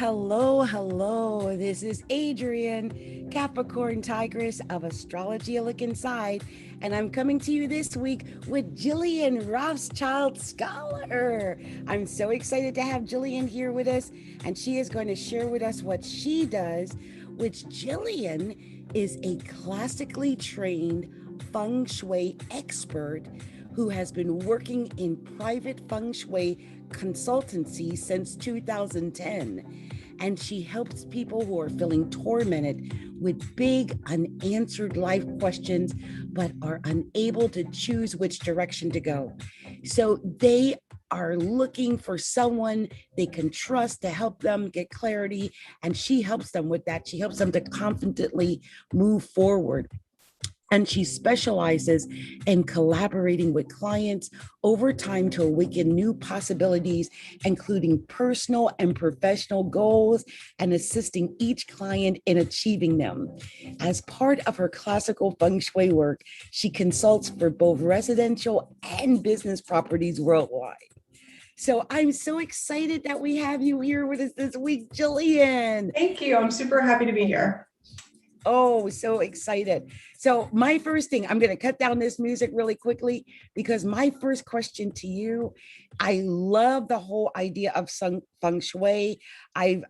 Hello. This is Adrian, Capricorntigress of Astrology, a Look Inside, and I'm coming to you this week with Jillian Rothschild Scholar. I'm so excited to have Jillian here with us, and she is going to share with us what she does, which Jillian is a classically trained Feng Shui expert who has been working in private Feng Shui consultancy since 2010. And she helps people who are feeling tormented with big unanswered life questions, but are unable to choose which direction to go. So they are looking for someone they can trust to help them get clarity. And she helps them with that. She helps them to confidently move forward. And she specializes in collaborating with clients over time to awaken new possibilities, including personal and professional goals, and assisting each client in achieving them. As part of her classical feng shui work, she consults for both residential and business properties worldwide. So I'm so excited that we have you here with us this week, Jillian. Thank you. I'm super happy to be here. Oh, so excited. So my first thing, I'm going to cut down this music really quickly because my first question to you, I love the whole idea of feng shui. I've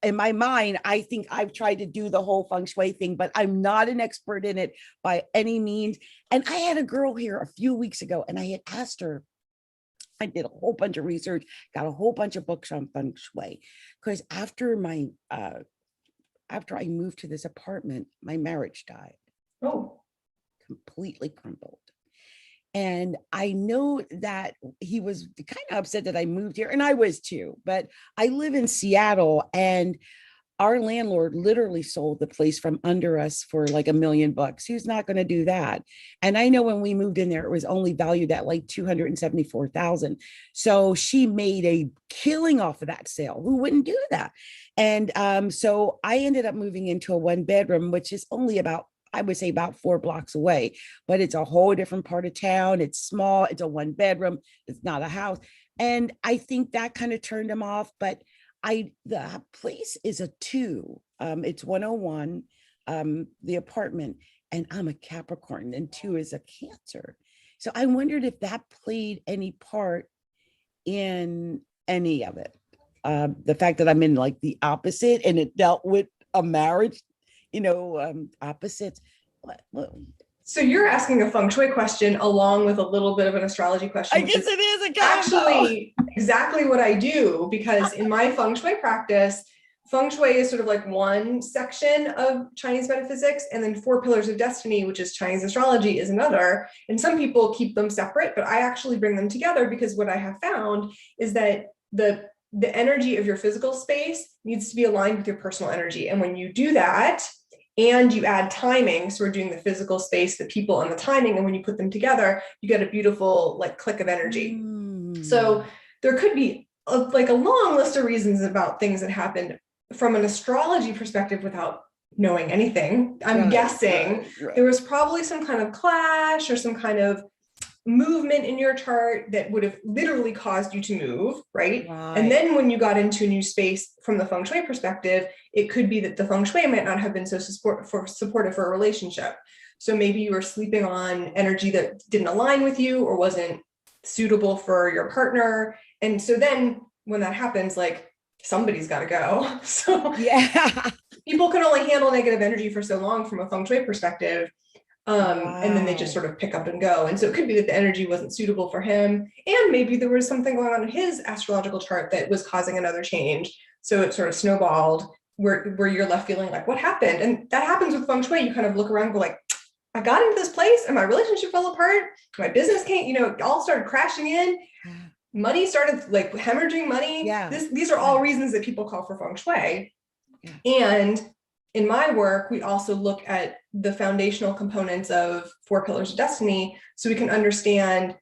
in my mind, I think I've tried to do the whole feng shui thing, but I'm not an expert in it by any means. And I had a girl here a few weeks ago and I had asked her, I did a whole bunch of research, got a whole bunch of books on feng shui, because after I moved to this apartment, my marriage died. Oh, completely crumbled. And I know that he was kind of upset that I moved here, and I was too, but I live in Seattle and our landlord literally sold the place from under us for like $1 million. He's not going to do that. And I know when we moved in there, it was only valued at like $274,000. So she made a killing off of that sale. Who wouldn't do that? And so I ended up moving into a 1-bedroom, which is only about, I would say about 4 blocks away, but it's a whole different part of town. It's small. It's a 1-bedroom. It's not a house. And I think that kind of turned him off, but the place is a 2. It's 101, the apartment, and I'm a Capricorn and 2 is a Cancer. So I wondered if that played any part in any of it. The fact that I'm in like the opposite and it dealt with a marriage, opposites. What? So you're asking a feng shui question along with a little bit of an astrology question. I guess it is a actually exactly what I do, because in my feng shui practice, feng shui is sort of like one section of Chinese metaphysics, and then 4 pillars of destiny, which is Chinese astrology, is another. And some people keep them separate, but I actually bring them together because what I have found is that the energy of your physical space needs to be aligned with your personal energy. And when you do that, and you add timing, so we're doing the physical space, the people, and the timing, and when you put them together, you get a beautiful like click of energy. So there could be a long list of reasons about things that happened from an astrology perspective without knowing anything. I'm guessing there was probably some kind of clash or some kind of movement in your chart that would have literally caused you to move, right? And then when you got into a new space from the feng shui perspective, it could be that the feng shui might not have been so supportive for a relationship. So maybe you were sleeping on energy that didn't align with you or wasn't suitable for your partner. And so then when that happens, like somebody's got to go. So yeah, people can only handle negative energy for so long from a feng shui perspective. And then they just sort of pick up and go. And so it could be that the energy wasn't suitable for him. And maybe there was something going on in his astrological chart that was causing another change. So it sort of snowballed where you're left feeling like, what happened? And that happens with feng shui. You kind of look around and go like, I got into this place and my relationship fell apart. My business came, it all started crashing in. Money started like hemorrhaging money. Yeah. These are all reasons that people call for feng shui. Yeah. And in my work, we also look at the foundational components of 4 pillars of destiny, so we can understand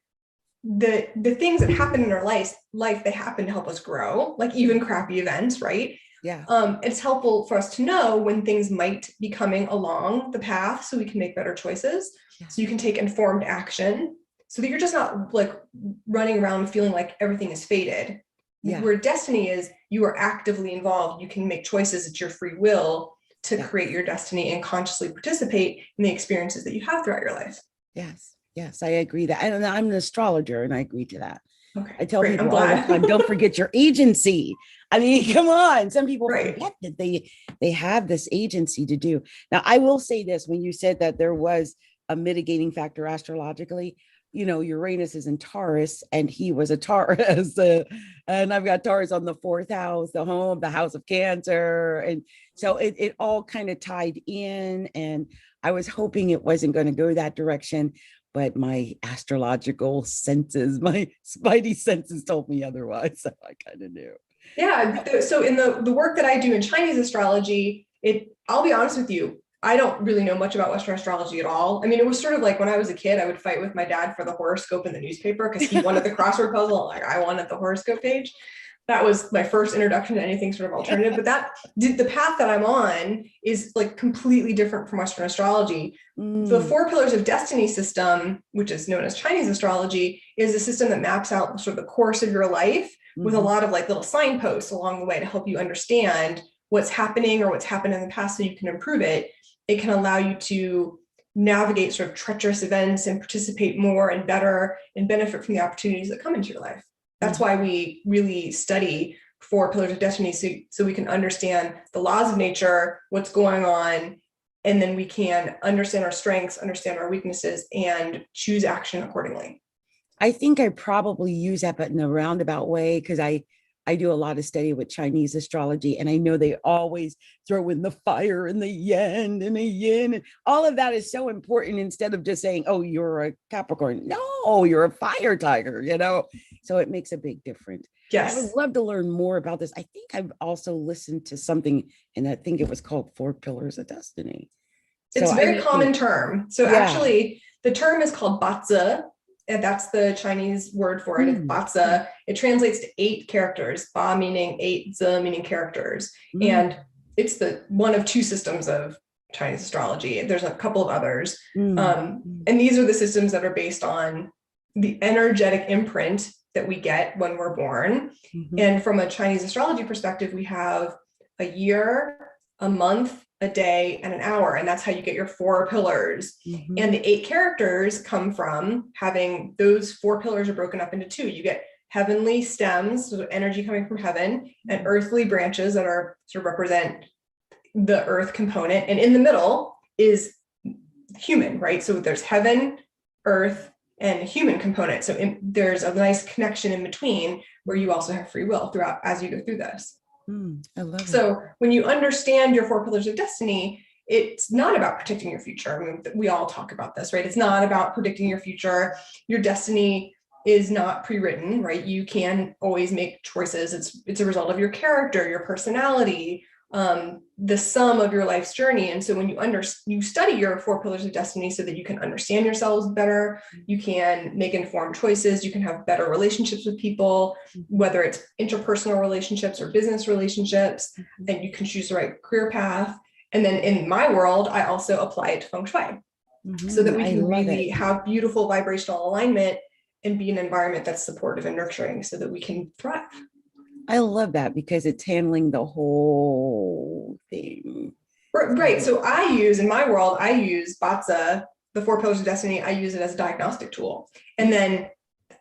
the things that happen in our life, they happen to help us grow, like even crappy events, right? Yeah. It's helpful for us to know when things might be coming along the path so we can make better choices. Yeah. So you can take informed action so that you're just not like running around feeling like everything is fated. Yeah. Where destiny is, you are actively involved. You can make choices. It's your free will to create your destiny and consciously participate in the experiences that you have throughout your life. Yes. Yes. I agree that. And I'm an astrologer and I agree to that. Okay, I tell great. people all the time, don't forget your agency. I mean, come on. Some people forget that they have this agency to do. Now, I will say this, when you said that there was a mitigating factor astrologically, you know, Uranus is in Taurus and he was a Taurus. And I've got Taurus on the 4th house, the home, the house of Cancer. And so it all kind of tied in. And I was hoping it wasn't going to go that direction. But my astrological senses, my spidey senses told me otherwise. So I kind of knew. Yeah. So in the work that I do in Chinese astrology, I'll be honest with you, I don't really know much about Western astrology at all. I mean, it was sort of like when I was a kid, I would fight with my dad for the horoscope in the newspaper because he wanted the crossword puzzle. Like I wanted the horoscope page. That was my first introduction to anything sort of alternative. But the path that I'm on is like completely different from Western astrology. The 4 pillars of destiny system, which is known as Chinese astrology, is a system that maps out sort of the course of your life with a lot of like little signposts along the way to help you understand what's happening or what's happened in the past so you can improve it. It can allow you to navigate sort of treacherous events and participate more and better and benefit from the opportunities that come into your life. That's why we really study 4 pillars of destiny so we can understand the laws of nature, what's going on, and then we can understand our strengths, understand our weaknesses, and choose action accordingly. I think I probably use that, but in a roundabout way, because I do a lot of study with Chinese astrology, and I know they always throw in the fire and the yen and the yin, and all of that is so important instead of just saying, oh, you're a Capricorn. No, you're a fire tiger, you know? So it makes a big difference. Yes. I would love to learn more about this. I think I've also listened to something, and I think it was called 4 Pillars of Destiny. It's a very common term. So actually, the term is called bazi, and that's the Chinese word for it. It's bazi. It translates to 8 characters. Ba meaning 8, zi meaning characters. And it's the one of 2 systems of Chinese astrology. There's a couple of others. And these are the systems that are based on the energetic imprint that we get when we're born. And from a Chinese astrology perspective, we have a year, a month, a day, and an hour. And that's how you get your 4 pillars. And the 8 characters come from having those 4 pillars are broken up into 2. You get heavenly stems, so energy coming from heaven, and earthly branches that are sort of represent the earth component. And in the middle is human, right? So there's heaven, earth, and human component. So there's a nice connection in between where you also have free will throughout as you go through this. I love it. So when you understand your 4 pillars of destiny, it's not about predicting your future. I mean, we all talk about this, right? It's not about predicting your future. Your destiny is not pre-written, right? You can always make choices. It's a result of your character, your personality, the sum of your life's journey. And so when you study your 4 pillars of destiny so that you can understand yourselves better, you can make informed choices, you can have better relationships with people, whether it's interpersonal relationships or business relationships, and you can choose the right career path. And then in my world, I also apply it to Feng Shui so that we can really have beautiful vibrational alignment and be an environment that's supportive and nurturing so that we can thrive. I love that because it's handling the whole thing. Right. So in my world, I use bazi, the 4 pillars of destiny. I use it as a diagnostic tool. And then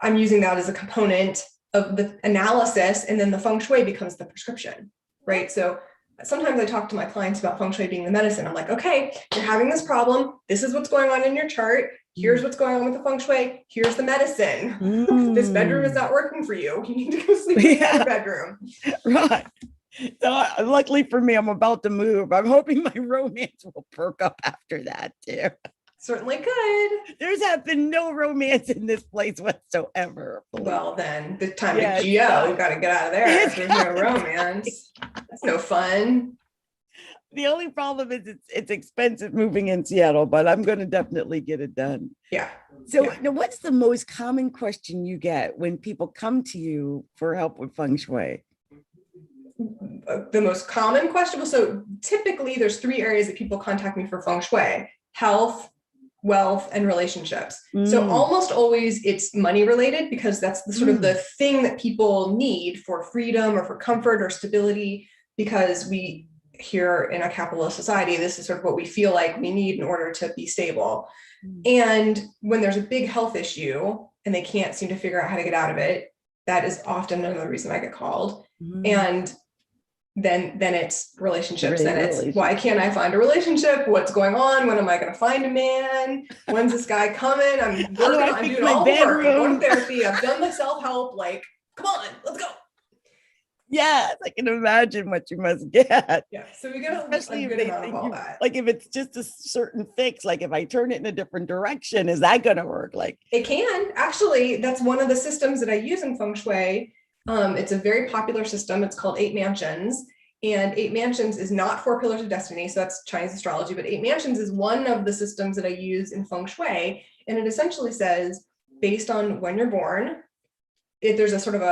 I'm using that as a component of the analysis. And then the Feng Shui becomes the prescription, right? So sometimes I talk to my clients about Feng Shui being the medicine. I'm like, okay, you're having this problem. This is what's going on in your chart. Here's what's going on with the Feng Shui. Here's the medicine. This bedroom is not working for you. You need to go sleep in your bedroom. Right. So luckily for me, I'm about to move. I'm hoping my romance will perk up after that too. Certainly could. There's been no romance in this place whatsoever. Well, then the time to Geo, you got to get out of there. If there's no romance. That's no fun. The only problem is it's expensive moving in Seattle, but I'm going to definitely get it done. Yeah. So now what's the most common question you get when people come to you for help with Feng Shui? The most common question. So typically there's 3 areas that people contact me for Feng Shui: health, wealth, and relationships. So Mm. almost always it's money related, because that's the sort of the thing that people need for freedom or for comfort or stability, because we here in a capitalist society, this is sort of what we feel like we need in order to be stable. And when there's a big health issue and they can't seem to figure out how to get out of it, that is often another reason I get called. And then it's relationships. Then it's, why can't I find a relationship? What's going on? When am I going to find a man? When's this guy coming? I'm working, I'm doing all the work. I'm going to therapy. I've done the self-help. Like, come on, let's go. Yes, I can imagine what you must get. Yeah, so we get a good amount of all that. Like if it's just a certain fix, like if I turn it in a different direction, is that going to work? Like it can. Actually, that's one of the systems that I use in Feng Shui. It's a very popular system. It's called 8 Mansions. And 8 Mansions is not 4 Pillars of Destiny. So that's Chinese astrology. But 8 Mansions is one of the systems that I use in Feng Shui. And it essentially says, based on when you're born, there's a sort of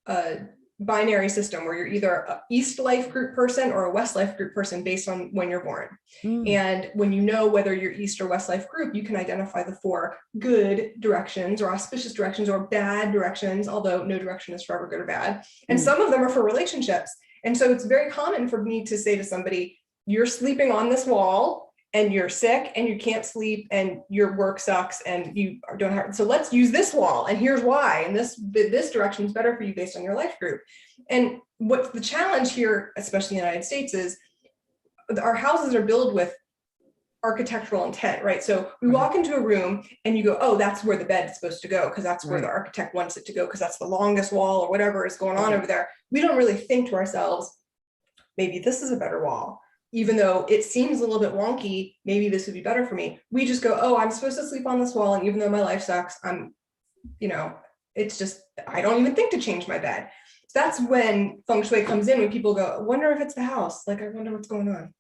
a binary system where you're either an East life group person or a West life group person based on when you're born. And when you know whether you're East or West life group, you can identify the 4 good directions or auspicious directions or bad directions, although no direction is forever good or bad. And some of them are for relationships. And so it's very common for me to say to somebody, you're sleeping on this wall and you're sick and you can't sleep and your work sucks and you don't have, so let's use this wall. And here's why. And this direction is better for you based on your life group. And what's the challenge here, especially in the United States, is our houses are built with architectural intent, right? So we walk into a room and you go, oh, that's where the bed is supposed to go because that's where the architect wants it to go because that's the longest wall or whatever is going on over there. We don't really think to ourselves, maybe this is a better wall. Even though it seems a little bit wonky, maybe this would be better for me. We just go, oh, I'm supposed to sleep on this wall. And even though my life sucks, it's just, I don't even think to change my bed. So that's when Feng Shui comes in, when people go, I wonder if it's the house. Like, I wonder what's going on.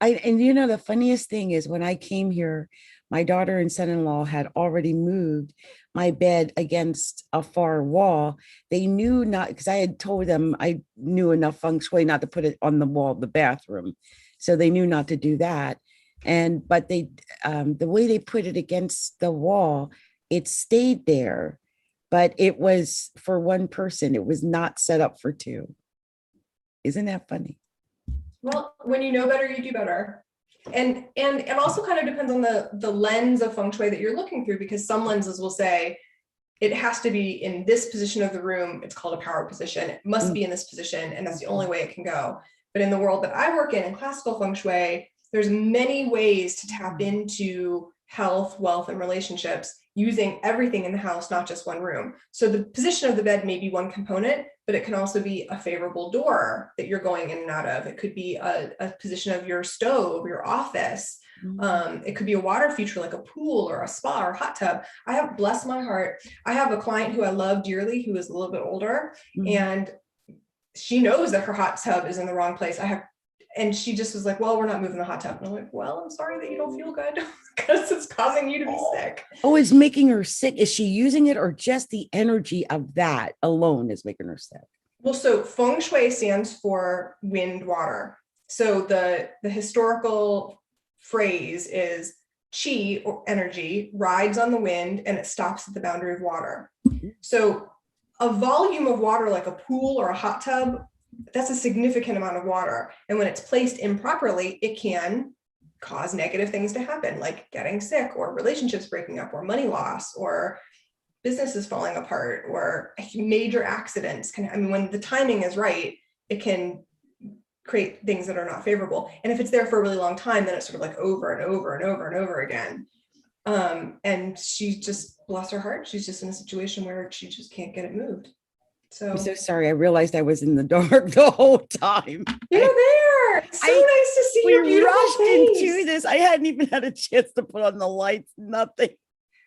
The funniest thing is when I came here, my daughter and son-in-law had already moved my bed against a far wall. They knew not, because I had told them I knew enough Feng Shui not to put it on the wall of the bathroom. So they knew not to do that. But they, the way they put it against the wall, it stayed there, but it was for one person. It was not set up for 2. Isn't that funny? Well, when you know better, you do better. And it also kind of depends on the lens of Feng Shui that you're looking through, because some lenses will say it has to be in this position of the room. It's called a power position. It must be in this position, and that's the only way it can go. But in the world that I work in classical Feng Shui, there's many ways to tap into health, wealth, and relationships using everything in the house, not just one room. So the position of the bed may be one component, but it can also be a favorable door that you're going in and out of. It could be a position of your stove, your office. It could be a water feature like a pool or a spa or a hot tub. I have, bless my heart, I have a client who I love dearly who is a little bit older, and she knows that her hot tub is in the wrong place. And she just was like, well, we're not moving the hot tub. And I'm like, well, I'm sorry that you don't feel good because it's causing you to be sick. Oh, it's making her sick. Is she using it, or just the energy of that alone is making her sick? Well, so Feng Shui stands for wind, water. So the historical phrase is qi, or energy, rides on the wind and it stops at the boundary of water. So a volume of water like a pool or a hot tub, that's a significant amount of water. And when it's placed improperly, it can cause negative things to happen, like getting sick or relationships breaking up or money loss or businesses falling apart or major accidents. When the timing is right, it can create things that are not favorable. And if it's there for a really long time, then it's sort of like over and over and over and over again. And she just, bless her heart, she's just in a situation where she just can't get it moved. So I'm so sorry. I realized I was in the dark the whole time. You're there. It's so nice to see your beautiful rushed face. into this. I hadn't even had a chance to put on the lights, nothing.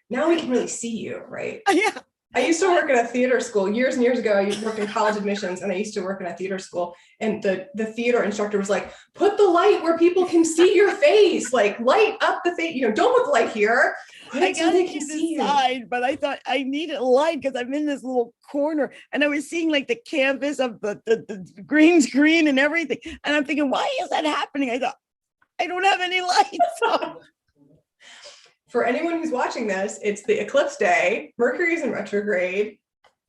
Now we can really see you, right? Yeah. I used to work at a theater school years and years ago. I worked in college admissions and I used to work in a theater school. And the theater instructor was like, put the light where people can see your face, like light up the face, don't put the light here. I got to decide, but I thought I needed a light because I'm in this little corner and I was seeing like the canvas of the green screen and everything. And I'm thinking, why is that happening? I thought, I don't have any lights on. for anyone who's watching this, it's the eclipse day. Mercury's in retrograde.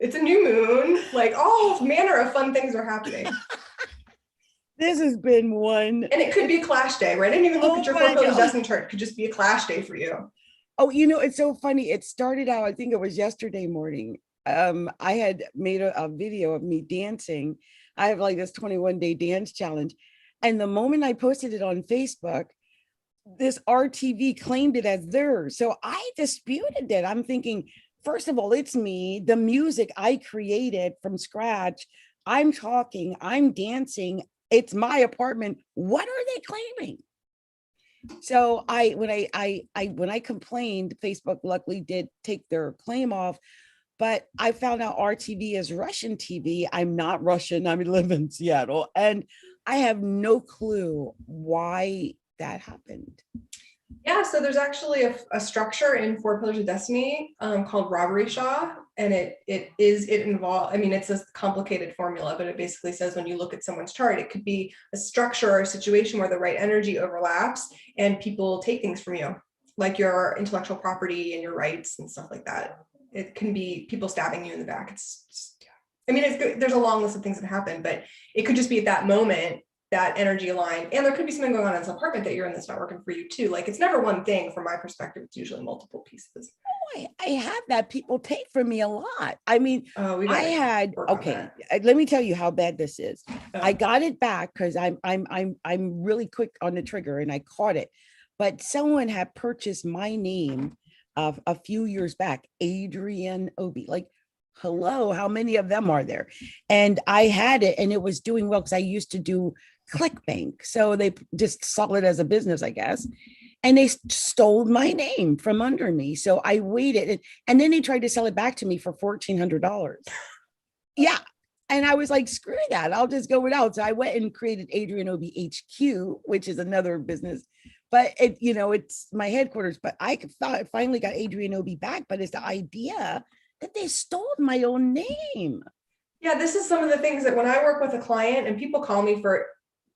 It's a new moon. Like all manner of fun things are happening. This has been one. And it could be a clash day, right? I didn't even look at your my 4 pillars God. destiny chart. It could just be a clash day for you. Oh, it's so funny. It started out, I think it was yesterday morning. I had made a video of me dancing. I have like this 21-day dance challenge. And the moment I posted it on Facebook, this RTV claimed it as theirs. So I disputed it. I'm thinking, first of all, it's me. The music I created from scratch. I'm talking, I'm dancing. It's my apartment. What are they claiming? So when I complained, Facebook luckily did take their claim off, but I found out RTV is Russian TV. I'm not Russian. I live in Seattle, and I have no clue why that happened. Yeah, so there's actually a structure in 4 Pillars of Destiny called Robbery Shaw, and it involves, it's a complicated formula, but it basically says when you look at someone's chart, it could be a structure or a situation where the right energy overlaps and people take things from you, like your intellectual property and your rights and stuff like that. It can be people stabbing you in the back. There's a long list of things that happen, but it could just be at that moment that energy aligned, and there could be something going on in this apartment that you're in that's not working for you too. Like it's never one thing from my perspective. It's usually multiple pieces. Oh, I have that. People take from me a lot. Let me tell you how bad this is. I got it back because I'm really quick on the trigger and I caught it, but someone had purchased my name a few years back, Adrian Obi. Like, hello, how many of them are there? And I had it and it was doing well because I used to do ClickBank. So they just saw it as a business, I guess. And they stole my name from under me. So I waited. And then they tried to sell it back to me for $1,400. Yeah. And I was like, screw that. I'll just go without. So I went and created Adrian Obi HQ, which is another business. But it's my headquarters. But I finally got Adrian Obi back. But it's the idea that they stole my own name. Yeah, this is some of the things that when I work with a client and people call me for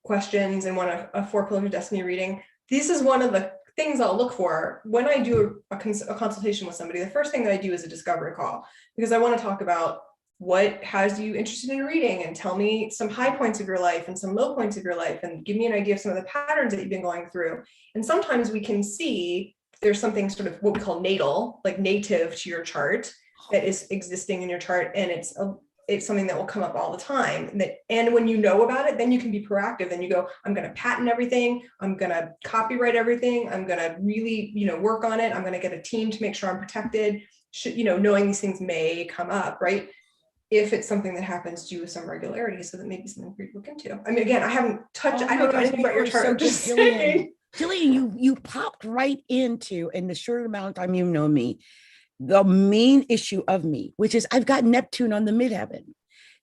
questions and want a 4 Pillars of Destiny reading, this is one of the things I'll look for when I do a consultation with somebody. The first thing that I do is a discovery call, because I want to talk about what has you interested in reading and tell me some high points of your life and some low points of your life and give me an idea of some of the patterns that you've been going through. And sometimes we can see there's something sort of what we call natal, like native to your chart, that is existing in your chart, and it's something that will come up all the time. And when you know about it, then you can be proactive. Then you go, I'm going to patent everything. I'm going to copyright everything. I'm going to really, work on it. I'm going to get a team to make sure I'm protected. Knowing these things may come up, right? If it's something that happens to you with some regularity, so that maybe something for you to look into. Again, I haven't touched. I don't know anything about your chart. So just saying. Jillian, you popped right into, in the short amount of time you know me, the main issue of me, which is I've got Neptune on the midheaven,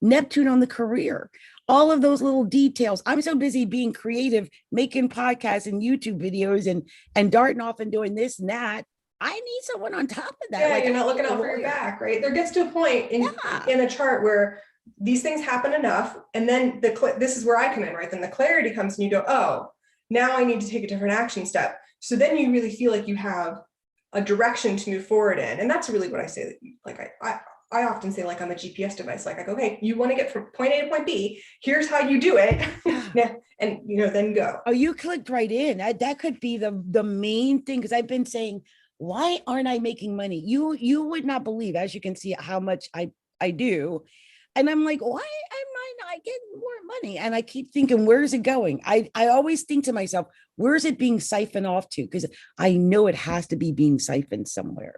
Neptune on the career, all of those little details. I'm so busy being creative, making podcasts and YouTube videos and darting off and doing this and that. I need someone on top of that. Yeah, you're not looking out for your back, right? There gets to a point in a chart where these things happen enough. And then this is where I come in, right? Then the clarity comes and you go, oh, now I need to take a different action step. So then you really feel like you have a direction to move forward in. And that's really what I say. Like I often say, like, I'm a GPS device. Like I go, okay, you want to get from point A to point B, here's how you do it. And then go. Oh, you clicked right in. That could be the main thing. Cause I've been saying, why aren't I making money? You would not believe, as you can see, how much I do. And I'm like, why am I not getting more money? And I keep thinking, where's it going? I always think to myself, where's it being siphoned off to? Because I know it has to be being siphoned somewhere.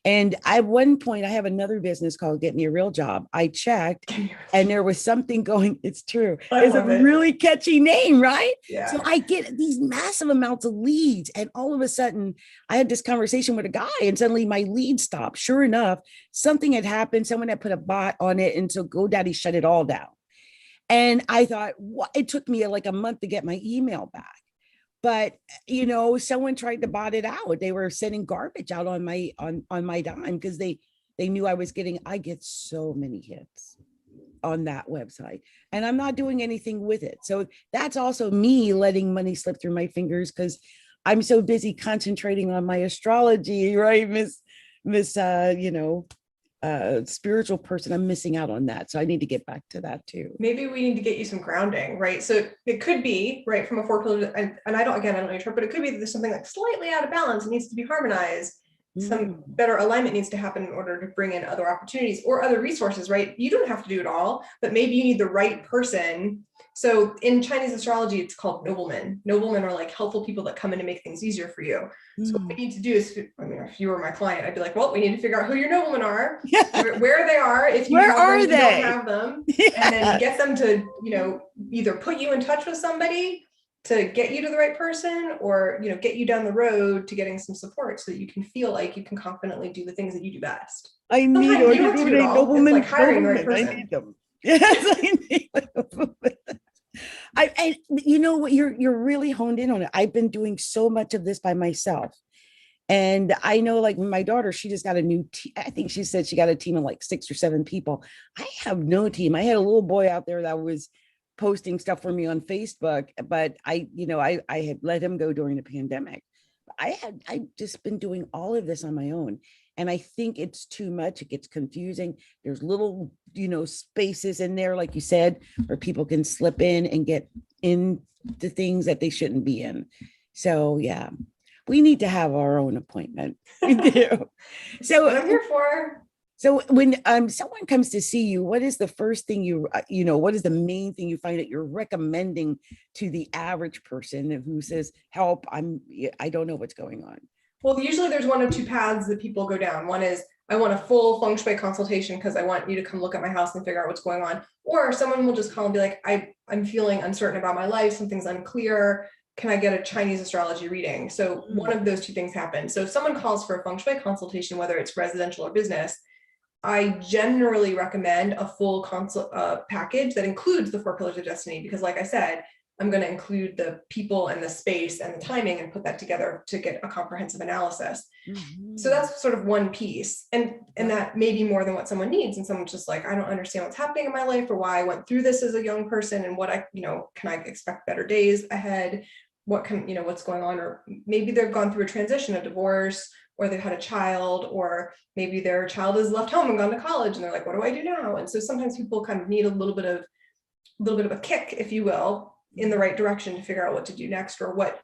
And at one point, I have another business called Get Me a Real Job. I checked and there was something going, it's true. It's a really catchy name, right? Yeah. So I get these massive amounts of leads. And all of a sudden, I had this conversation with a guy and suddenly my lead stopped. Sure enough, something had happened. Someone had put a bot on it. And so GoDaddy shut it all down. And I thought, what? It took me like a month to get my email back. But, someone tried to bot it out. They were sending garbage out on my dime because they knew I get so many hits on that website and I'm not doing anything with it. So that's also me letting money slip through my fingers because I'm so busy concentrating on my astrology, right, Miss spiritual person. I'm missing out on that. So I need to get back to that too. Maybe we need to get you some grounding, right? So it could be, right, from a four pillar, and I don't know your chart, but it could be that there's something like slightly out of balance. It needs to be harmonized. Some better alignment needs to happen in order to bring in other opportunities or other resources, right? You don't have to do it all, but maybe you need the right person. So in Chinese astrology, it's called noblemen. Noblemen are like helpful people that come in to make things easier for you. So what we need to do is, I mean, if you were my client, I'd be like, well, we need to figure out who your noblemen are, where they are, if you have them, you don't have them, and then get them to, either put you in touch with somebody to get you to the right person, or get you down the road to getting some support so that you can feel like you can confidently do the things that you do best. I need you don't have to do it all. It's like hiring the right person. I need them. Yes, I need them. And you know what, you're really honed in on it. I've been doing so much of this by myself. And I know, like, my daughter, she just got a new team. I think she said she got a team of like 6 or 7 people. I have no team. I had a little boy out there that was posting stuff for me on Facebook, but I had let him go during the pandemic. I just been doing all of this on my own. And I think it's too much. It gets confusing. There's little, spaces in there, like you said, where people can slip in and get into things that they shouldn't be in. So yeah, we need to have our own appointment. We do. So what I'm here for. So when someone comes to see you, what is the first thing what is the main thing you find that you're recommending to the average person who says, help, I don't know what's going on? Well, usually there's one of two paths that people go down. One is, I want a full Feng Shui consultation because I want you to come look at my house and figure out what's going on. Or someone will just call and be like, I'm feeling uncertain about my life. Something's unclear. Can I get a Chinese astrology reading? So one of those two things happen. So if someone calls for a Feng Shui consultation, whether it's residential or business, I generally recommend a full package that includes the 4 pillars of destiny, because like I said, I'm going to include the people and the space and the timing and put that together to get a comprehensive analysis. So that's sort of one piece. And that may be more than what someone needs. And someone's just like, I don't understand what's happening in my life, or why I went through this as a young person, and what can I expect better days ahead? What's going on? Or maybe they've gone through a transition, a divorce, or they've had a child, or maybe their child has left home and gone to college and they're like, what do I do now? And so sometimes people kind of need a little bit of a kick, if you will, in the right direction to figure out what to do next, or what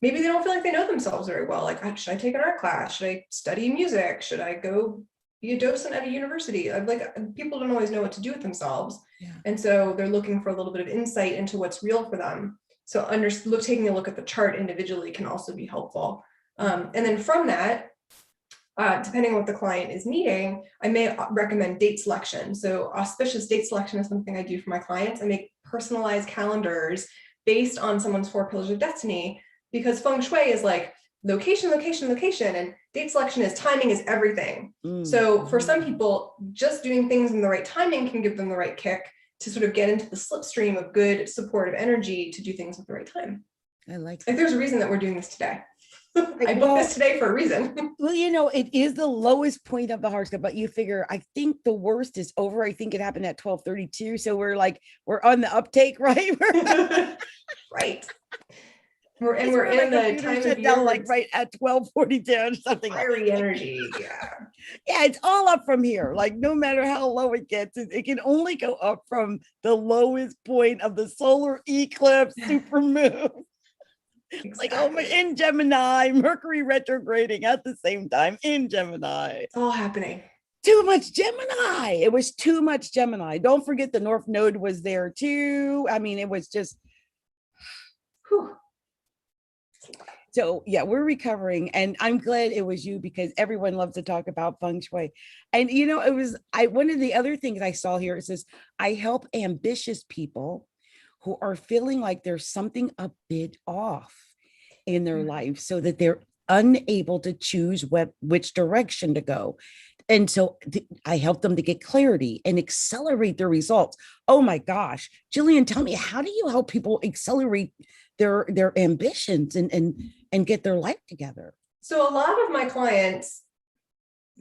maybe they don't feel like they know themselves very well. Like, should I take an art class? Should I study music? Should I go be a docent at a university? Like, people don't always know what to do with themselves. Yeah. And so they're looking for a little bit of insight into what's real for them. So taking a look at the chart individually can also be helpful. And then from that, depending on what the client is needing, I may recommend date selection. So auspicious date selection is something I do for my clients. I make personalized calendars based on someone's 4 pillars of destiny, because Feng Shui is like location, location, location, and date selection is timing is everything. So for some people, just doing things in the right timing can give them the right kick to sort of get into the slipstream of good supportive energy to do things at the right time. I like that. Like, there's a reason that we're doing this today. I booked this today for a reason. Well, it is the lowest point of the horoscope, but you figure, I think the worst is over. I think it happened at 12:32. So we're on the uptake, right? Right. We're in the time of year, like right at 12:42 or something. Fiery energy. Yeah. Yeah, it's all up from here. Like, no matter how low it gets, it can only go up from the lowest point of the solar eclipse, super moon. Exactly. Like, oh my, in Gemini, Mercury retrograding at the same time in Gemini. It's all happening. Too much Gemini. It was too much Gemini. Don't forget the North Node was there too. I mean, it was just. Whew. So yeah, we're recovering, and I'm glad it was you, because everyone loves to talk about Feng Shui. And it was one of the other things I saw here. It says, I help ambitious people who are feeling like there's something a bit off in their life, so that they're unable to choose which direction to go. And so I help them to get clarity and accelerate their results. Oh my gosh, Jillian, tell me, how do you help people accelerate their ambitions and get their life together? So a lot of my clients,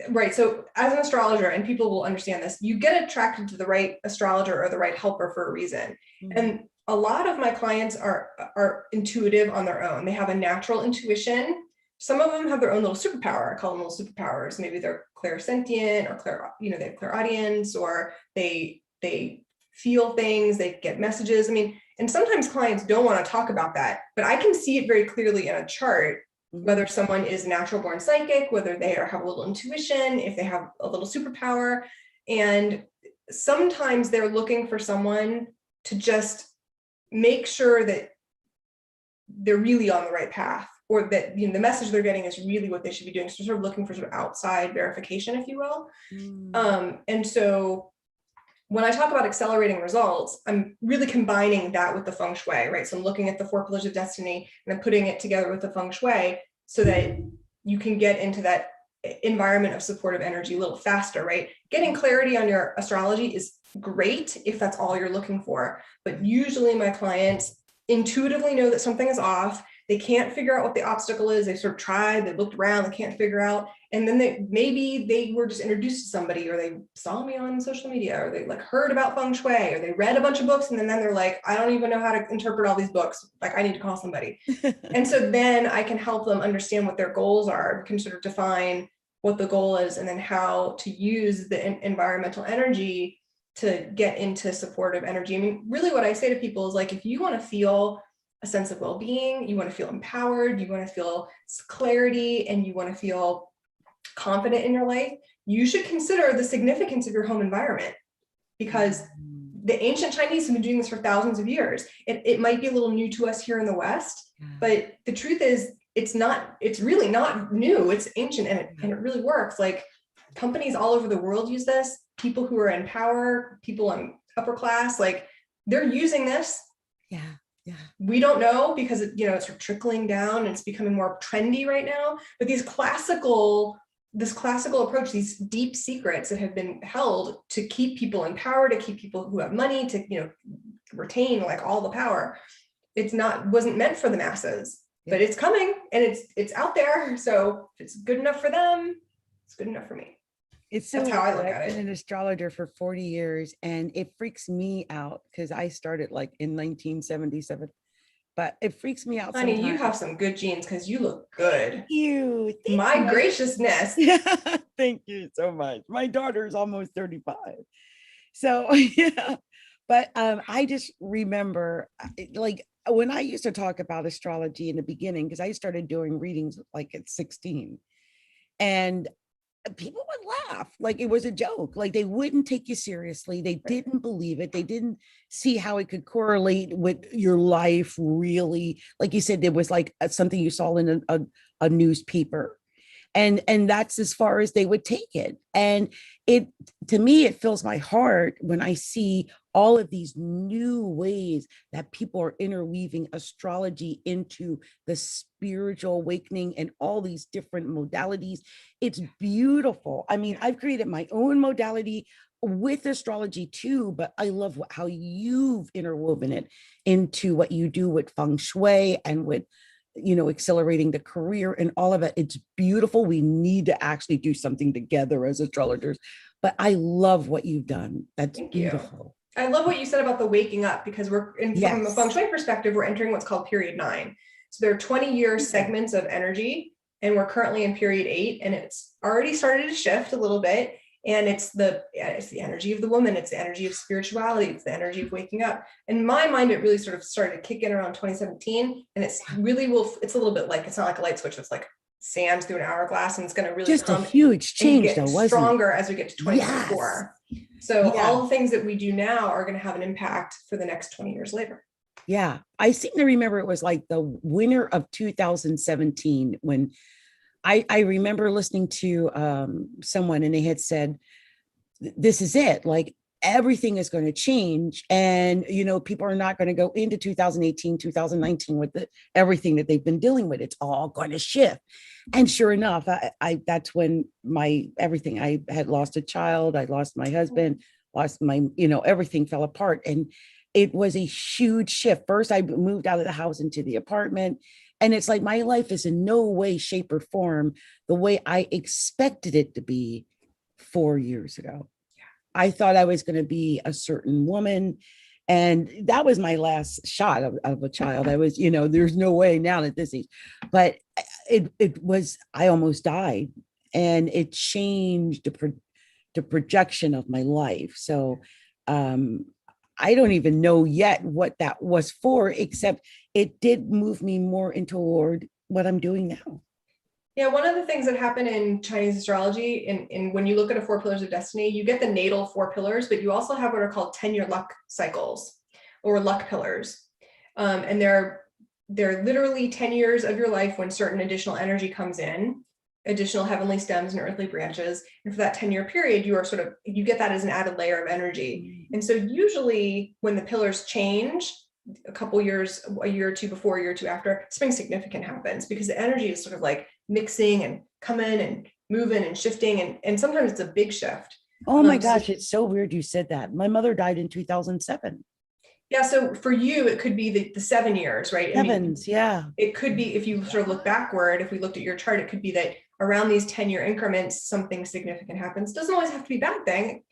right, so as an astrologer, and people will understand this, you get attracted to the right astrologer or the right helper for a reason. And a lot of my clients are intuitive on their own. They have a natural intuition. Some of them have their own little superpower. I call them little superpowers. Maybe they're clairsentient or they have clairaudience, or they feel things, they get messages. I mean, and sometimes clients don't want to talk about that, but I can see it very clearly in a chart, whether someone is natural born psychic, whether they have a little intuition, if they have a little superpower. And sometimes they're looking for someone to just make sure that they're really on the right path, or that the message they're getting is really what they should be doing. So sort of looking for sort of outside verification, if you will. And so when I talk about accelerating results, I'm really combining that with the Feng Shui, right? So I'm looking at the 4 pillars of destiny and I'm putting it together with the Feng Shui so that you can get into that environment of supportive energy a little faster, right? Getting clarity on your astrology is great if that's all you're looking for. But usually my clients intuitively know that something is off. They can't figure out what the obstacle is. They've sort of tried, they looked around, they can't figure out. And then maybe they were just introduced to somebody, or they saw me on social media, or they like heard about Feng Shui, or they read a bunch of books. And then they're like, I don't even know how to interpret all these books. Like, I need to call somebody. And so then I can help them understand what their goals are, can sort of define what the goal is, and then how to use the environmental energy to get into supportive energy. I mean, really what I say to people is like, if you want to feel a sense of well-being, you want to feel empowered, you want to feel clarity, and you want to feel confident in your life, you should consider the significance of your home environment, because the ancient Chinese have been doing this for thousands of years. It might be a little new to us here in the West, but the truth is it's really not new. It's ancient, and it really works. Like, companies all over the world use this. People who are in power, people in upper class, like, they're using this. Yeah. We don't know because it's sort of trickling down and it's becoming more trendy right now. But this classical approach, these deep secrets that have been held to keep people in power, to keep people who have money to retain like all the power, wasn't meant for the masses. But it's coming, and it's out there. So if it's good enough for them, it's good enough for me. That's how I look at it. I've been an astrologer for 40 years, and it freaks me out because I started like in 1977. But it freaks me out. Honey, you have some good genes because you look good. Thank you. My graciousness. Thank you so much. My daughter is almost 35. So, yeah. But I just remember, like, when I used to talk about astrology in the beginning, because I started doing readings like at 16, and people would laugh like it was a joke. Like, they wouldn't take you seriously. They didn't believe it. They didn't see how it could correlate with your life, really. Like you said, there was like something you saw in a newspaper. And that's as far as they would take it. And to me, it fills my heart when I see all of these new ways that people are interweaving astrology into the spiritual awakening and all these different modalities. It's beautiful. I mean, I've created my own modality with astrology too, but I love how you've interwoven it into what you do with Feng Shui and with accelerating the career and all of it. It's beautiful. We need to actually do something together as astrologers, but I love what you've done. That's beautiful. I love what you said about the waking up, because from a Feng Shui perspective, we're entering what's called period 9. So there are 20-year segments of energy, and we're currently in period 8, and it's already started to shift a little bit. And it's the energy of the woman. It's the energy of spirituality. It's the energy of waking up. In my mind, it really sort of started to kick in around 2017. And it's a little bit like, it's not like a light switch. It's like sands through an hourglass, and it's going to really just a huge change, though, wasn't stronger as we get to 2024. So all the things that we do now are going to have an impact for the next 20 years later. Yeah. I seem to remember it was like the winter of 2017 when I remember listening to someone, and they had said, this is it, like everything is going to change. And, people are not going to go into 2018, 2019 with everything that they've been dealing with. It's all going to shift. And sure enough, that's when everything, I had lost a child, I lost my husband, lost my, everything fell apart. And it was a huge shift. First, I moved out of the house into the apartment. And it's like my life is in no way, shape, or form the way I expected it to be 4 years ago. I thought I was going to be a certain woman, And that was my last shot of a child. I was, there's no way now at this age, but it was, I almost died, and it changed the projection of my life. So I don't even know yet what that was for, except it did move me more into toward what I'm doing now. Yeah, one of the things that happen in Chinese astrology, in when you look at a 4 pillars of destiny, you get the natal 4 pillars, but you also have what are called 10-year luck cycles or luck pillars. And they're literally 10 years of your life when certain additional energy comes in, additional heavenly stems and earthly branches. And for that 10-year period, you get that as an added layer of energy. And so usually when the pillars change, a couple years, a year or two before, a year or two after, something significant happens, because the energy is sort of like mixing and coming and moving and shifting. And sometimes it's a big shift. Oh my gosh, it's so weird you said that. My mother died in 2007. Yeah, so for you, it could be the 7 years, right? Heavens, yeah. It could be, if you sort of look backward, if we looked at your chart, it could be that around these 10-year increments, something significant happens. Doesn't always have to be a bad thing.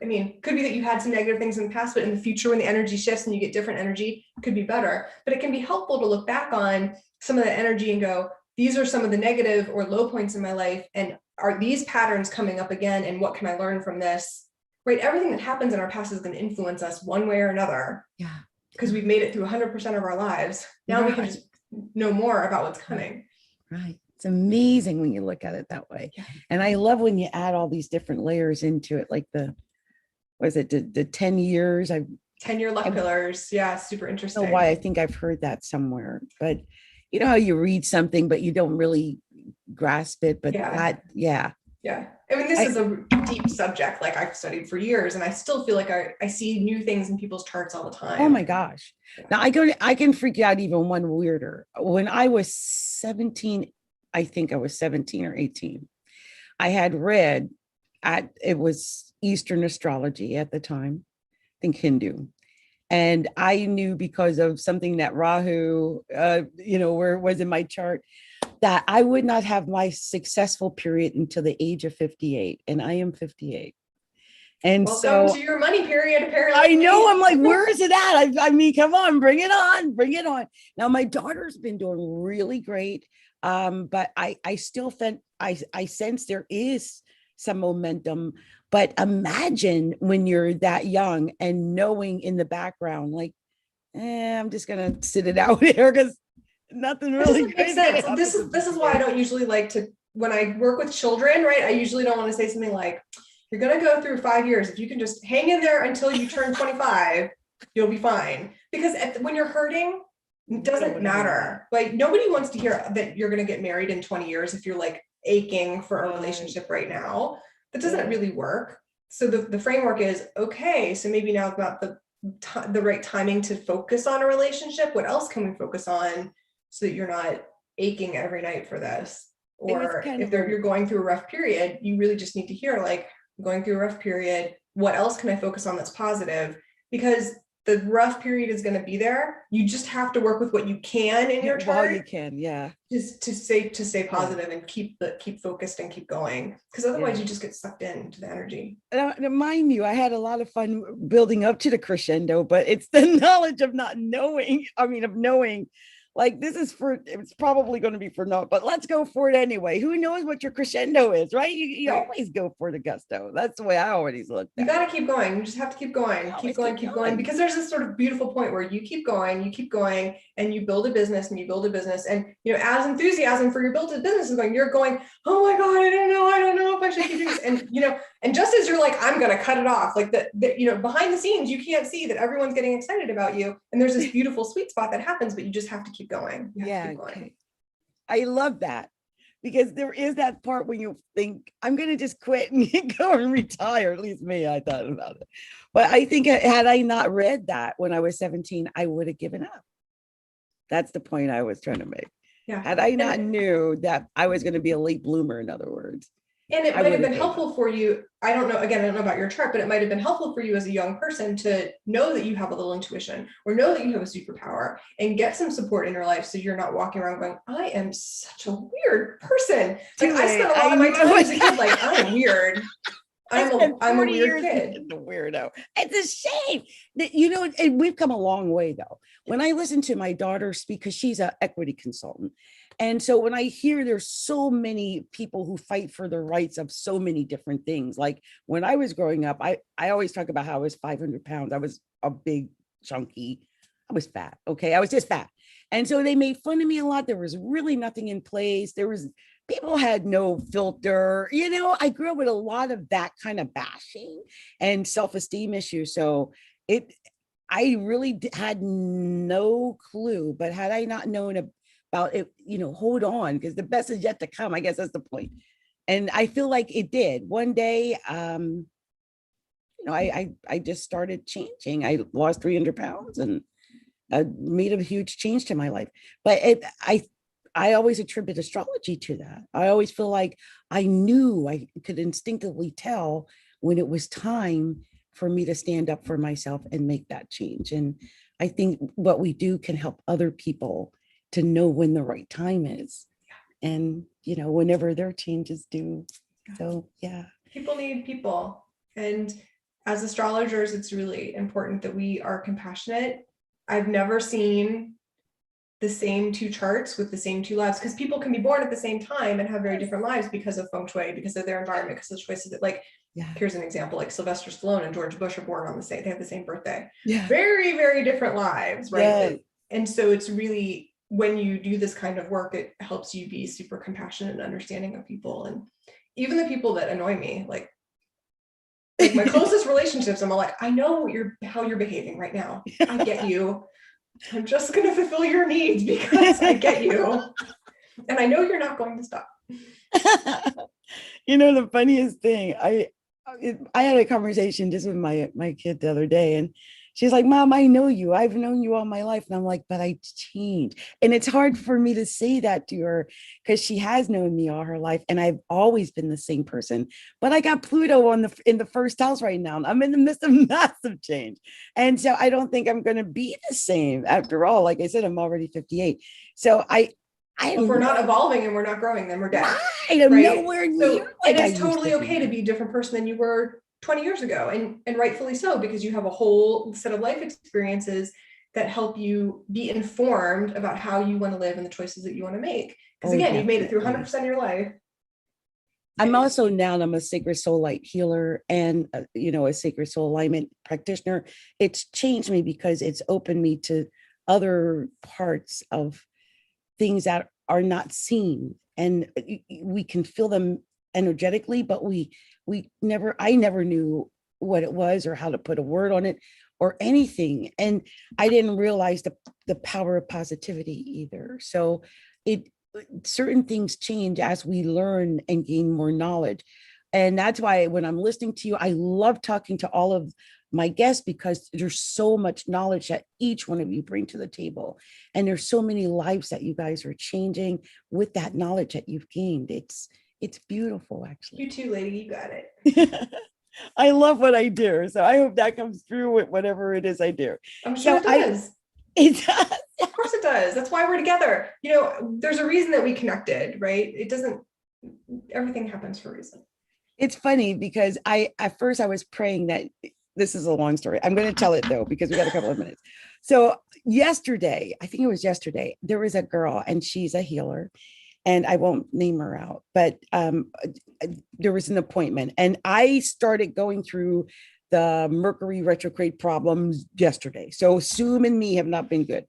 I mean, could be that you had some negative things in the past, but in the future, when the energy shifts and you get different energy, it could be better. But it can be helpful to look back on some of the energy and go, these are some of the negative or low points in my life. And are these patterns coming up again? And what can I learn from this? Right? Everything that happens in our past is going to influence us one way or another. Yeah. Because we've made it through 100% of our lives. Now we can just know more about what's coming. Right. It's amazing when you look at it that way. Yeah. And I love when you add all these different layers into it, like the 10 years? 10-year luck pillars. Yeah, super interesting. I don't know why, I think I've heard that somewhere, but you know how you read something, but you don't really grasp it. But yeah. Yeah. I mean, this is a deep subject, like I've studied for years, and I still feel like I see new things in people's charts all the time. Oh my gosh. Yeah. Now I can freak out even one weirder. When I was 17, I think I was 17 or 18, I had read it was Eastern astrology at the time, I think Hindu. And I knew because of something that Rahu, where it was in my chart, that I would not have my successful period until the age of 58. And I am 58. And welcome to your money period, apparently. I know. I'm like, where is it at? I mean, come on, bring it on, bring it on. Now, my daughter's been doing really great. But I still I sense there is some momentum. But imagine when you're that young and knowing in the background, like, I'm just going to sit it out here because nothing really makes sense. This is why I don't usually like to, when I work with children, right? I usually don't want to say something like, you're going to go through 5 years. If you can just hang in there until you turn 25, you'll be fine. Because when you're hurting, it doesn't matter. Like, nobody wants to hear that you're going to get married in 20 years if you're like aching for a relationship right now. That doesn't really work. So the framework is, okay, so maybe now it's not the right timing to focus on a relationship. What else can we focus on so that you're not aching every night for this? Or if you're going through a rough period, you really just need to hear, like, I'm going through a rough period. What else can I focus on that's positive? Because the rough period is going to be there. You just have to work with what you can in your chart. Well, you can, yeah. Just to stay positive and keep focused and keep going. Because otherwise you just get sucked into the energy. Mind you, I had a lot of fun building up to the crescendo, but it's the knowledge of not knowing. Of knowing, like, it's probably going to be for no, but let's go for it anyway. Who knows what your crescendo is, right? You always go for the gusto. That's the way I always look. You got to keep going. You just have to keep going, keep going. Because there's this sort of beautiful point where you keep going, and you build a business and you build a business. And, as enthusiasm for your build a business is going, you're going, oh my God, I don't know if I should keep doing this. And, and just as you're like, I'm going to cut it off, like behind the scenes, you can't see that everyone's getting excited about you. And there's this beautiful sweet spot that happens, but you just have to keep going. Okay. I love that, because there is that part when you think, I'm going to just quit and go and retire. At least me, I thought about it. But I think had I not read that when I was 17, I would have given up. That's the point I was trying to make. Yeah. Had I not knew that I was going to be a late bloomer, in other words. And it might have been helpful for you. I don't know about your chart, but it might have been helpful for you as a young person to know that you have a little intuition, or know that you have a superpower, and get some support in your life, so you're not walking around going, I am such a weird person. Like, I spent a lot of my time as a kid like, I'm weird. I spent I'm a 40 weird years kid. being the weirdo. It's a shame that, you know, we've come a long way though. When I listen to my daughter speak, because she's an equity consultant. And so when I hear there's so many people who fight for the rights of so many different things, like when I was growing up, I always talk about how I was 500 pounds. I was a big, chunky, I was fat. Okay. I was just fat. And so they made fun of me a lot. There was really nothing in place. People had no filter. You know, I grew up with a lot of that kind of bashing and self-esteem issues. So I really had no clue, but had I not known about it, you know, hold on, because the best is yet to come. I guess that's the point. And I feel like it did. One day, you know, I just started changing. I lost 300 pounds and made a huge change to my life. But I always attribute astrology to that. I always feel like I knew, I could instinctively tell when it was time for me to stand up for myself and make that change. And I think what we do can help other people to know when the right time is. And, you know, whenever their changes due. So, yeah. People need people. And as astrologers, it's really important that we are compassionate. I've never seen the same two charts with the same two lives, because people can be born at the same time and have very different lives because of Feng Shui, because of their environment, because of the choices that, like, here's an example, like Sylvester Stallone and George Bush are born on the same, they have the same birthday. Very, very different lives, right? And so it's really, when you do this kind of work, it helps you be super compassionate and understanding of people. And even the people that annoy me, like my closest relationships, I'm like, I know how you're behaving right now. I get you. I'm just going to fulfill your needs because I get you. And I know you're not going to stop. You know, the funniest thing, I had a conversation just with my kid the other day, and she's like, Mom, I know you. I've known you all my life. And I'm like, but I changed. And it's hard for me to say that to her because she has known me all her life. And I've always been the same person. But I got Pluto in the first house right now. I'm in the midst of massive change. And so I don't think I'm going to be the same after all. Like I said, I'm already 58. So if we're not evolving and we're not growing, then we're dead. I'm nowhere near. And it's totally okay to be a different person than you were 20 years ago, and rightfully so, because you have a whole set of life experiences that help you be informed about how you want to live and the choices that you want to make. Because again, you've made it through 100% of your life. I'm also I'm a sacred soul light healer and you know, a sacred soul alignment practitioner. It's changed me because it's opened me to other parts of things that are not seen, and we can feel them energetically, but I never knew what it was or how to put a word on it or anything. And I didn't realize the power of positivity either. So certain things change as we learn and gain more knowledge. And that's why when I'm listening to you, I love talking to all of my guests, because there's so much knowledge that each one of you bring to the table. And there's so many lives that you guys are changing with that knowledge that you've gained. It's beautiful, actually. You too, lady, you got it. I love what I do. So I hope that comes through with whatever it is I do. I'm sure it does. It does. Of course it does. That's why we're together. You know, there's a reason that we connected, right? Everything happens for a reason. It's funny because at first I was praying that, this is a long story. I'm going to tell it though, because we got a couple of minutes. So yesterday, I think it was yesterday, there was a girl and she's a healer, and I won't name her out, but there was an appointment and I started going through the Mercury retrograde problems yesterday. So Zoom and me have not been good.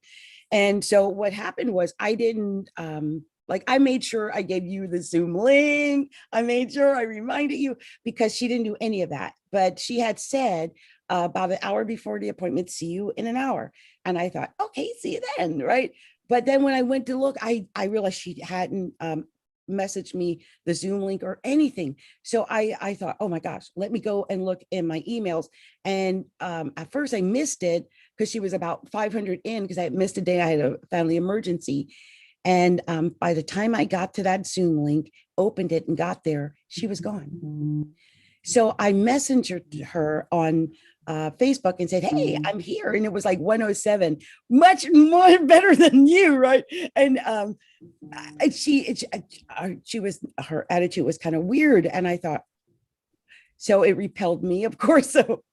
And so what happened was I didn't, I made sure I gave you the Zoom link. I made sure I reminded you, because she didn't do any of that. But she had said about an hour before the appointment, see you in an hour. And I thought, okay, see you then, right? But then when I went to look, I realized she hadn't messaged me the Zoom link or anything. So I thought, oh my gosh, let me go and look in my emails. And at first I missed it because she was about 500 in, because I had missed a day. I had a family emergency. And by the time I got to that Zoom link, opened it and got there, she was gone. So I messaged her on Facebook and said, hey, I'm here. And it was like 107, much more better than you, right? And her attitude was kind of weird. And I thought, So it repelled me, of course. So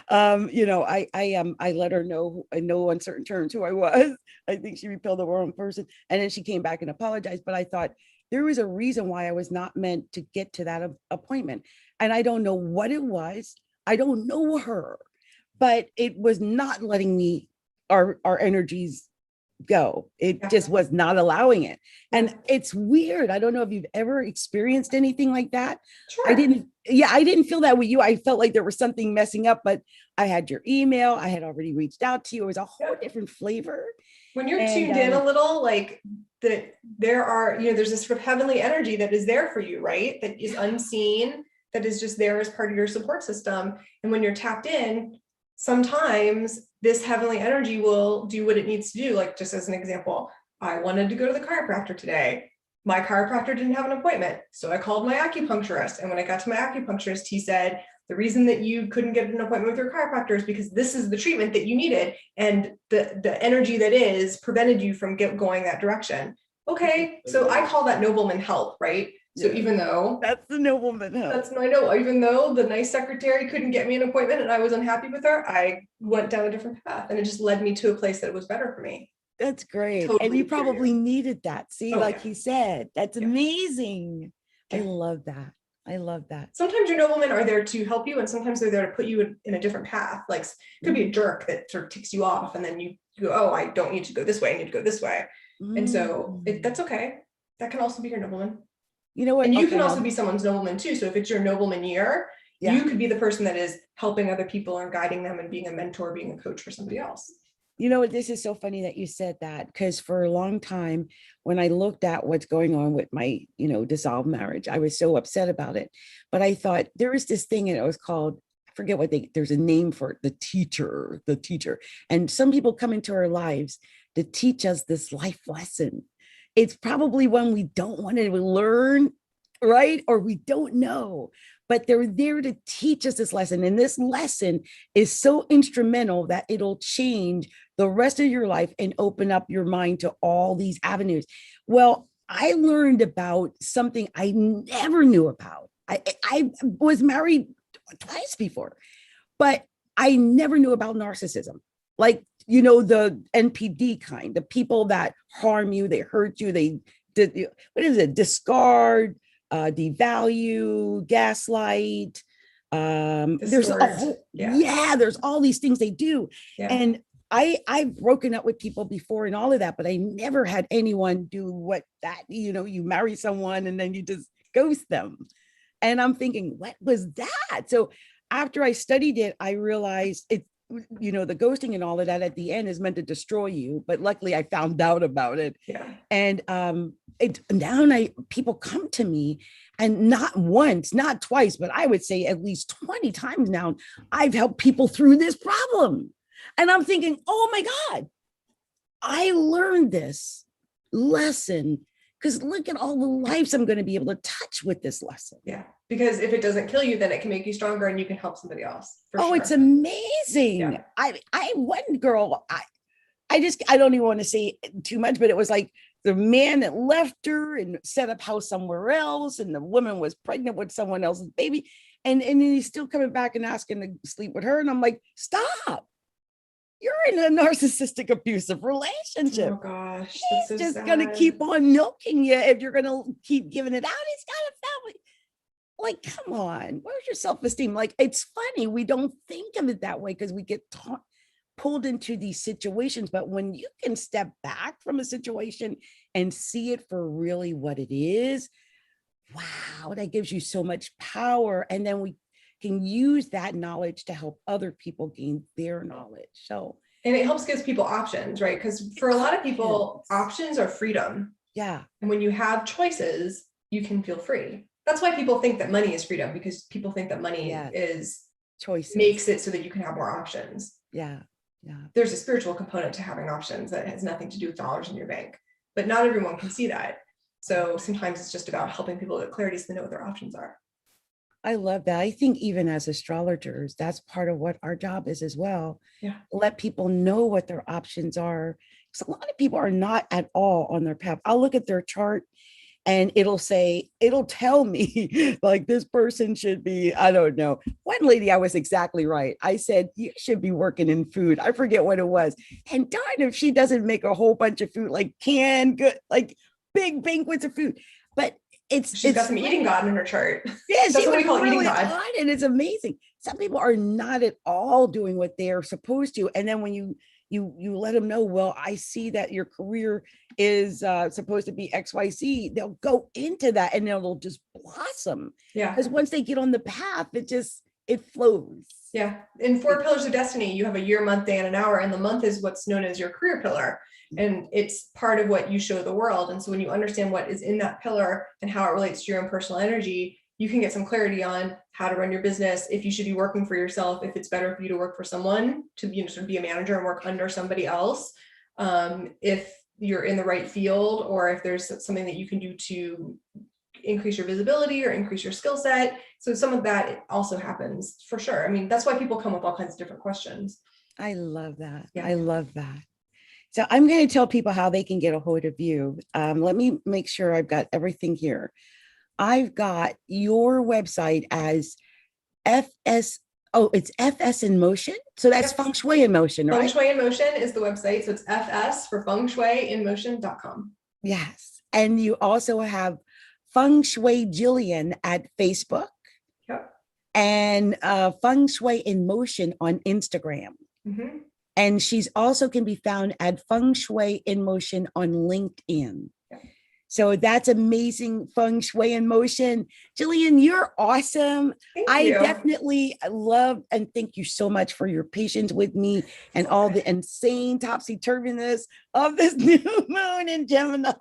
I let her know in no uncertain terms who I was. I think she repelled the wrong person. And then she came back and apologized. But I thought there was a reason why I was not meant to get to that appointment. And I don't know what it was. I don't know her, but it was not letting me, our energies go. It just was not allowing it. And it's weird. I don't know if you've ever experienced anything like that. Sure. I didn't feel that with you. I felt like there was something messing up, but I had your email. I had already reached out to you. It was a whole different flavor. When you're tuned in a little, like there's this sort of heavenly energy that is there for you, right? That is unseen, that is just there as part of your support system. And when you're tapped in, sometimes this heavenly energy will do what it needs to do. Like, just as an example, I wanted to go to the chiropractor today. My chiropractor didn't have an appointment, so I called my acupuncturist. And when I got to my acupuncturist, he said, the reason that you couldn't get an appointment with your chiropractor is because this is the treatment that you needed. And the energy that is prevented you from going that direction. Okay, so I call that nobleman help, right? So even though that's the nobleman help. Even though the nice secretary couldn't get me an appointment and I was unhappy with her, I went down a different path and it just led me to a place that was better for me. That's great. Totally. And you probably needed that. See, he said, that's amazing. I love that. I love that. Sometimes your noblemen are there to help you, and sometimes they're there to put you in a different path. Like, it could be a jerk that sort of ticks you off, and then you go, oh, I don't need to go this way, I need to go this way. And so that's okay. That can also be your nobleman. You know what? And you can also be someone's nobleman too. So if it's your nobleman year, you could be the person that is helping other people and guiding them and being a mentor, being a coach for somebody else. You know what? This is so funny that you said that, because for a long time, when I looked at what's going on with my, dissolved marriage, I was so upset about it. But I thought there was this thing, and it was called, I forget there's a name for it, the teacher. And some people come into our lives to teach us this life lesson. It's probably one we don't want to learn, right? Or we don't know, but they're there to teach us this lesson. And this lesson is so instrumental that it'll change the rest of your life and open up your mind to all these avenues. Well, I learned about something I never knew about. I was married twice before, but I never knew about narcissism. Like, the NPD kind, the people that harm you, they hurt you, they did, discard, devalue, gaslight. There's there's all these things they do. Yeah. And I've broken up with people before and all of that, but I never had anyone do you marry someone and then you just ghost them. And I'm thinking, what was that? So after I studied it, I realized the ghosting and all of that at the end is meant to destroy you. But luckily I found out about it. Yeah. And people come to me, and not once, not twice, but I would say at least 20 times now, I've helped people through this problem. And I'm thinking, oh my God, I learned this lesson, because look at all the lives I'm going to be able to touch with this lesson. Yeah. Because if it doesn't kill you, then it can make you stronger and you can help somebody else. Sure. It's amazing. Yeah. I one girl, I don't even want to say too much, but it was like the man that left her and set up house somewhere else, and the woman was pregnant with someone else's baby. And then he's still coming back and asking to sleep with her. And I'm like, stop. You're in a narcissistic abusive relationship. Oh gosh. He's just going to keep on milking you if you're going to keep giving it out. He's got a family. Like, come on, where's your self-esteem? Like, it's funny. We don't think of it that way because we get pulled into these situations. But when you can step back from a situation and see it for really what it is, wow, that gives you so much power. And then we can use that knowledge to help other people gain their knowledge. So, and it helps give people options, right? Because for a lot of people, options are freedom. Yeah. And when you have choices, you can feel free. That's why people think that money is freedom, because people think that money is choices, makes it so that you can have more options. Yeah. Yeah. There's a spiritual component to having options that has nothing to do with dollars in your bank, but not everyone can see that. So sometimes it's just about helping people get clarity so they know what their options are. I love that. I think even as astrologers, that's part of what our job is as well. Yeah. Let people know what their options are. Because a lot of people are not at all on their path. I'll look at their chart and it'll tell me like this person should be, I don't know. One lady, I was exactly right. I said, you should be working in food. I forget what it was. And darn if she doesn't make a whole bunch of food, like canned good, like big banquets of food. But she's got some eating God in her chart. Yeah, That's she what we was call eating really God. good, and it's amazing. Some people are not at all doing what they're supposed to, and then when you let them know, well, I see that your career is supposed to be XYZ, they'll go into that and it'll just blossom. Yeah. Because once they get on the path, it flows. Yeah. In 4 pillars of destiny, you have a year, month, day, and an hour, and the month is what's known as your career pillar. And it's part of what you show the world. And so when you understand what is in that pillar and how it relates to your own personal energy, you can get some clarity on how to run your business, if you should be working for yourself, if it's better for you to work for someone, to sort of be a manager and work under somebody else, if you're in the right field, or if there's something that you can do to increase your visibility or increase your skill set. So some of that also happens for sure. I mean, that's why people come with all kinds of different questions. I love that. Yeah. I love that. So I'm going to tell people how they can get a hold of you. Let me make sure I've got everything here. I've got your website as FS. Oh, it's FS in Motion. So that's Feng Shui in Motion, right? Feng Shui in Motion is the website. So it's FS for Feng Shui in Motion.com. Yes. And you also have Feng Shui Jillian at Facebook. Yep. And Feng Shui in Motion on Instagram. Mm-hmm. And she's also can be found at Feng Shui in Motion on LinkedIn. Yeah. So that's amazing. Feng Shui in Motion. Jillian, you're awesome. Thank you. Definitely love and thank you so much for your patience with me and all the insane topsy-turviness of this new moon in Gemini.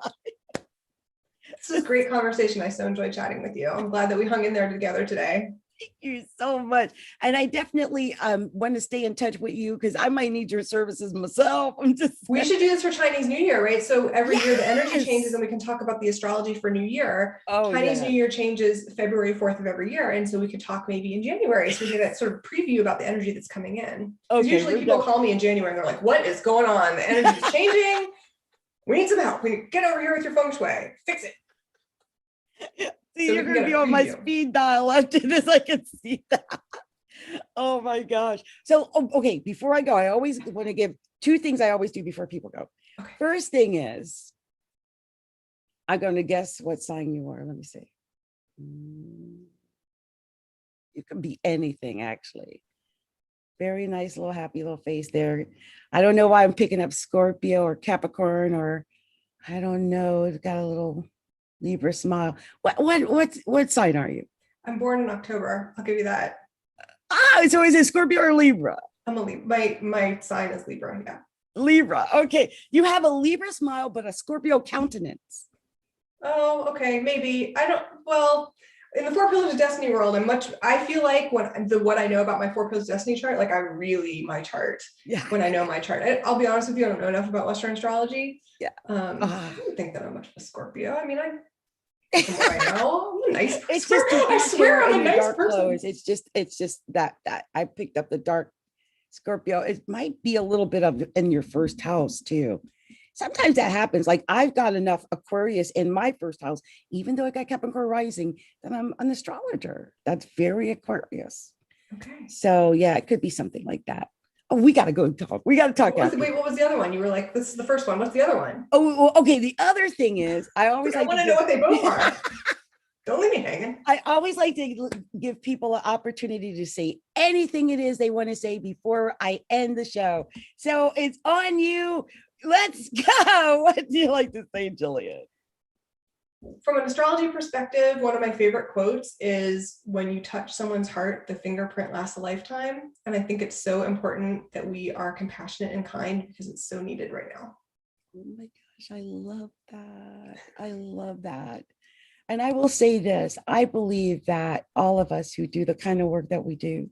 This is a great conversation. I so enjoyed chatting with you. I'm glad that we hung in there together today. Thank you so much. And I definitely want to stay in touch with you because I might need your services myself. We should do this for Chinese New Year, right? So every year the energy changes and we can talk about the astrology for New Year. Chinese New Year changes February 4th of every year. And so we could talk maybe in January. So we get that sort of preview about the energy that's coming in. Because usually people call me in January and they're like, what is going on? The energy is changing. We need some help. We need to get over here with your feng shui. Fix it. See, so you're going to be on my speed dial after this. I can see that. Oh my gosh. So, okay, before I go, I always want to give 2 things I always do before people go. Okay. First thing is, I'm going to guess what sign you are. Let me see. You can be anything, actually. Very nice little happy little face there. I don't know why I'm picking up Scorpio or Capricorn, or I don't know. It's got a little Libra smile. What sign are you? I'm born in October. I'll give you that. So is it Scorpio or Libra? I'm a Libra. My sign is Libra. Yeah. Libra. Okay. You have a Libra smile, but a Scorpio countenance. Oh, okay. Maybe. In the 4 pillars of destiny world, I feel like what I know about my 4 pillars of destiny chart, like my chart. Yeah. When I know my chart, I'll be honest with you, I don't know enough about Western astrology. Yeah. I don't think that I'm much of a Scorpio. I mean, from what I know, I'm a nice person. It's just I swear I'm a nice person. It's just that I picked up the dark Scorpio. It might be a little bit of in your first house too. Sometimes that happens. Like I've got enough Aquarius in my first house, even though I got Capricorn rising, that I'm an astrologer. That's very Aquarius. Okay. So yeah, it could be something like that. Oh, we got to go talk. We got to talk. What was the other one? You were like, this is the first one. What's the other one? Oh, well, okay. The other thing is, I want to know what they both are. Don't leave me hanging. I always like to give people an opportunity to say anything it is they want to say before I end the show. So it's on you. Let's go. What do you like to say, Jillian? From an astrology perspective, one of my favorite quotes is, when you touch someone's heart, the fingerprint lasts a lifetime. And I think it's so important that we are compassionate and kind because it's so needed right now. Oh my gosh, I love that. I love that. And I will say this, I believe that all of us who do the kind of work that we do,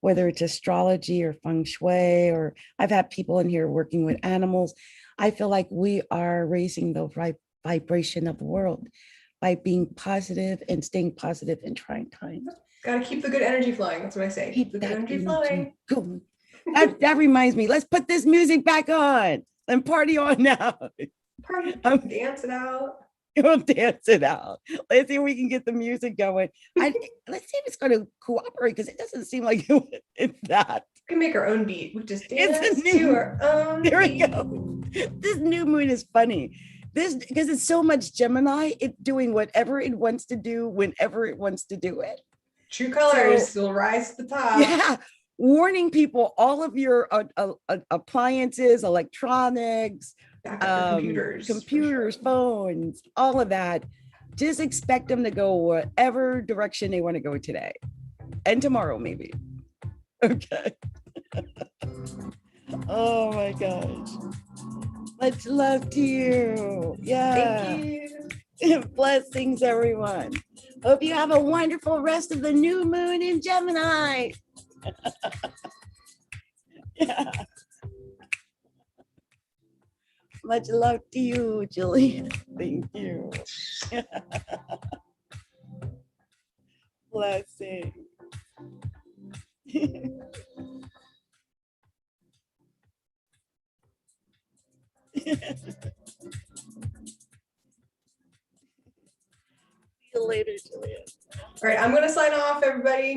whether it's astrology or feng shui, or I've had people in here working with animals, I feel like we are raising the right vibration of the world by being positive and staying positive in trying times. Got to keep the good energy flowing. That's what I say. Keep the good energy flowing. Going. That reminds me, let's put this music back on and party on now. Party, dance it out. We'll dance it out. Let's see if we can get the music going. Let's see if it's going to cooperate because it doesn't seem like it's that. We can make our own beat. We just It's dance a new, to our own there we beat. go. This new moon is funny. This because it's so much Gemini, it's doing whatever it wants to do whenever it wants to do it. True colors will rise to the top. Yeah. Warning people, all of your appliances, electronics, Back up your computers, sure. phones, all of that. Just expect them to go whatever direction they want to go today and tomorrow, maybe. Okay. Oh my gosh. Much love to you. Yeah. Thank you. Blessings, everyone. Hope you have a wonderful rest of the new moon in Gemini. Yeah. Much love to you, Jillian. Thank you. Blessing. See you later, Jillian. All right, I'm going to sign off, everybody.